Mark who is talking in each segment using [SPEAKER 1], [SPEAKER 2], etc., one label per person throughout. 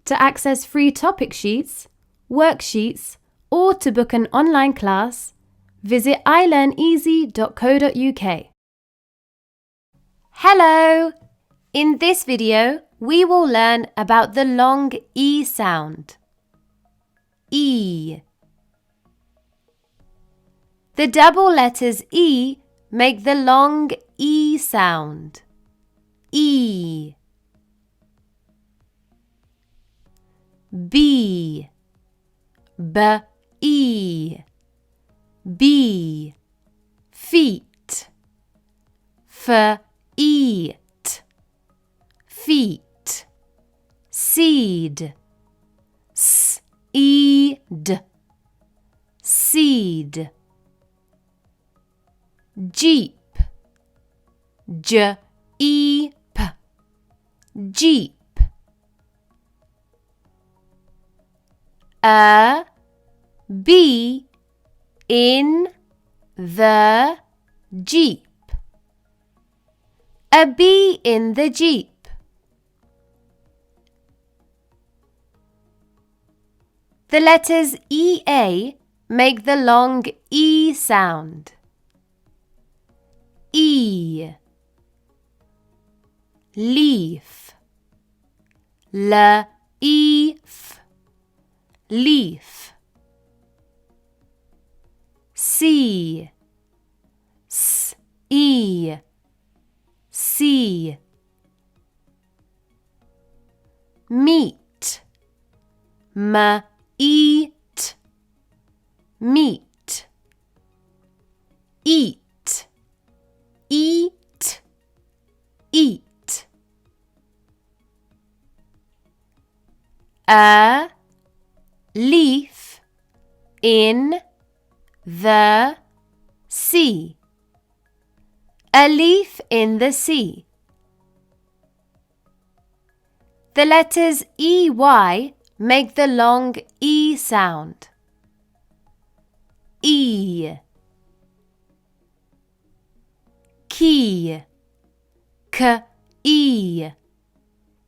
[SPEAKER 1] To access free topic sheets, worksheets, or to book an online class, visit ilearneasy.co.uk. Hello! In this video, we will learn about the long E sound. E. The double letters E make the long E sound. E. B. B-E. B. Feet. F-eat. Feet. Seed. S-e-d. Seed. Jeep. J-e-p. Jeep. A bee in the Jeep. A bee in the Jeep. The letters E-A make the long E sound. E. Leaf. L-E-F. Leaf. C. S-E. Sea. Meat. M-eat. Meat. Eat. Eat. Eat. A leaf in the sea. A leaf in the sea. The letters E-Y make the long E sound. E. Key. K-E.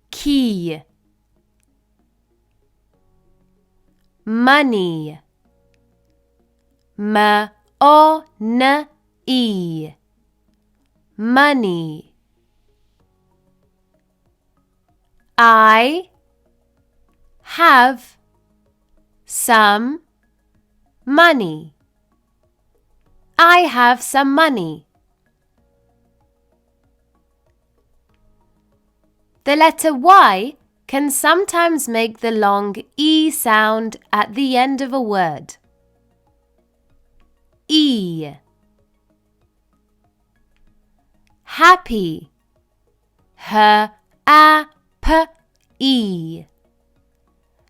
[SPEAKER 1] Key. Money. M-O-N-E. Money. I have some money. I have some money. The letter Y can sometimes make the long E sound at the end of a word. E. Happy. H-A-P-E.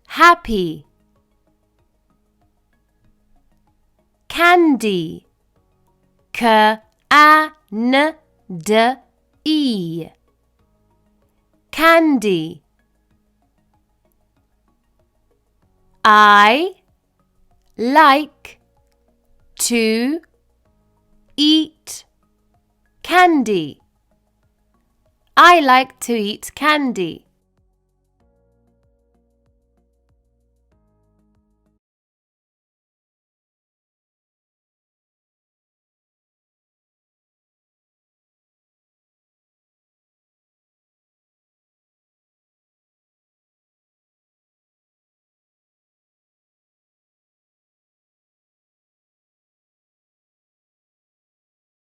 [SPEAKER 1] Happy. Candy. K-A-N-D-E. Candy. I like to eat candy. I like to eat candy.